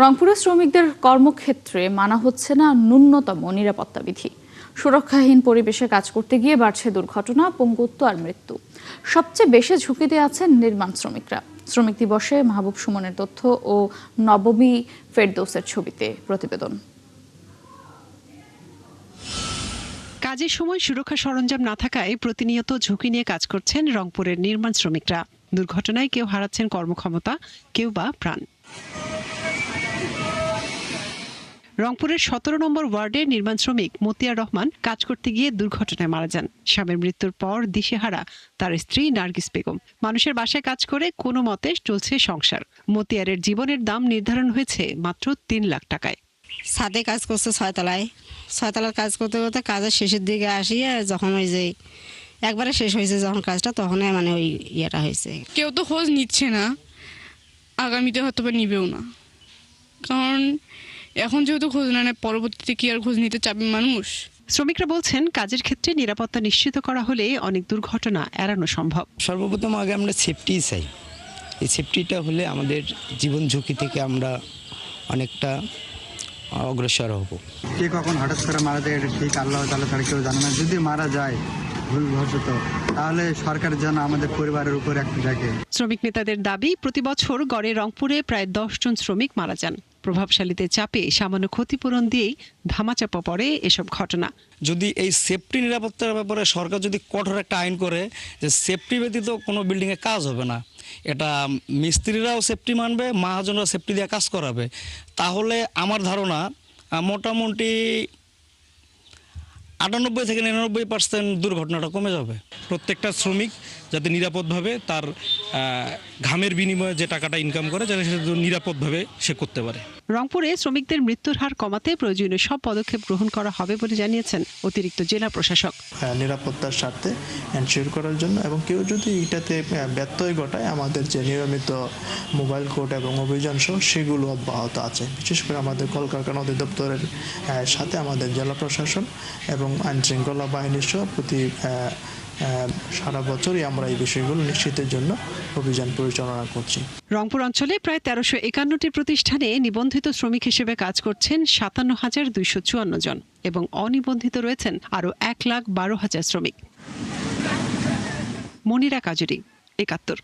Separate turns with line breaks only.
রংপুরে শ্রমিকদের কর্মক্ষেত্রে মানা হচ্ছে না ন্যূনতম নিরাপত্তা বিধি। সুরক্ষাহীন পরিবেশে কাজ করতে গিয়ে বাড়ছে দুর্ঘটনা, পঙ্গুত্ব আর মৃত্যু। সবচেয়ে বেশি ঝুঁকিতে আছেন নির্মাণ শ্রমিকরা। শ্রমিক দিবসে মাহবুব সুমনের তথ্য ও নবমী ফেরদৌসের ছবিতে প্রতিবেদন।
কাজের সময় সুরক্ষা সরঞ্জাম না থাকায় প্রতিনিয়ত ঝুঁকি নিয়ে কাজ করছেন রংপুরের নির্মাণ শ্রমিকরা। দুর্ঘটনায় কেউ হারাচ্ছেন কর্মক্ষমতা, কেউ বা প্রাণ। রংপুরের ১৭ নম্বর ওয়ার্ডের নির্মাণ শ্রমিক মতিয়ার রহমান কাজ করতে গিয়ে দুর্ঘটনায় মারা যান। স্বামীর মৃত্যুর পর দিশেহারা তার স্ত্রী নার্গিস বেগম। মানুষের বাসায় কাজ করে কোনো মতে চলছে সংসার। মতিয়ারের জীবনের দাম নির্ধারণ হয়েছে মাত্র ৩ লাখ টাকায়।
ছাদে কাজ করছে ছয়তলায় কাজ করতে করতে কাজের শেষের দিকে আসিয়ে যখন ওই যে একবারে শেষ হয়েছে যখন কাজটা, তখন মানে ওই ইয়েটা হয়েছে।
কেউ তো খোঁজ নিচ্ছে না, আগামীতে হয়তো বা নিবেও না, কারণ এখন যেহেতু খোঁজ না নেয়, পরবর্তীতে কি আর খোঁজ নিতে চাবে মানুষ।
শ্রমিকরা বলছেন কাজের ক্ষেত্রে নিরাপত্তা নিশ্চিত করা হলে অনেক দুর্ঘটনা এড়ানো সম্ভব।
সর্বপ্রথম আগে আমরা সেফটি চাই। এই সেফটিটা হলে আমাদের জীবন ঝুঁকি থেকে আমরা অনেকটা অগ্রসর হব।
কে কখন হঠাৎ করে মারা যায় এটা ঠিক আল্লাহ তাআলা ছাড়া কেউ জানে না। যদি মারা যায় ভুলবশত, তাহলে সরকার যেন আমাদের পরিবারের উপর একটু দেখে।
শ্রমিক নেতাদের দাবি, প্রতি বছর গড়ে রংপুরে প্রায় ১০ জন শ্রমিক মারা যান। প্রভাবশালীদের চাপে সামান্য ক্ষতিপূরণ দিয়েই ধামাচাপা পড়ে এসব ঘটনা।
যদি এই সেফটি নিরাপত্তার ব্যাপারে সরকার যদি কঠোর একটা আইন করে যে সেফটি ব্যতীত কোনো বিল্ডিংয়ে কাজ হবে না, এটা মিস্ত্রিরাও সেফটি মানবে, মহাজনরাও সেফটি দিয়ে কাজ করাবে, তাহলে আমার ধারণা মোটামুটি ৯৮ থেকে ৯৯% দুর্ঘটনাটা কমে যাবে।
প্রত্যেকটা শ্রমিক যাতে নিরাপদভাবে তার ঘামের বিনিময়ে যে টাকাটা ইনকাম করে যাতে সেটা নিরাপদভাবে সে করতে পারে।
রংপুরে শ্রমিকদের মৃত্যুর হার কমাতে প্রয়োজনীয় সব পদক্ষেপ গ্রহণ করা হবে বলে জানিয়েছেন অতিরিক্ত জেলা প্রশাসক।
নিরাপত্তার স্বার্থে এনশিওর করার জন্য এবং কেউ যদি এটাতে ব্যত্যয় ঘটায়, আমাদের যে নিয়মিত মোবাইল কোর্ট এবং অভিযান সহ সেগুলো অব্যাহত আছে। বিশেষ করে আমাদের কলকারখানা অধিদপ্তরের সাথে আমাদের জেলা প্রশাসন এবং আইন শৃঙ্খলা বাহিনীর সহ প্রতি সারা বছরই আমরা এই বিষয়গুলো নিশ্চিতের জন্য অভিযান পরিচালনা করছি।
রংপুর অঞ্চলে প্রায় ১৩৫১টি প্রতিষ্ঠানে নিবন্ধিত শ্রমিক হিসেবে কাজ করছেন ৫৭,২৫৪ জন এবং অনিবন্ধিত রয়েছেন আরও ১,১২,০০০ শ্রমিক। মনিরা কাজুরি, ৭১।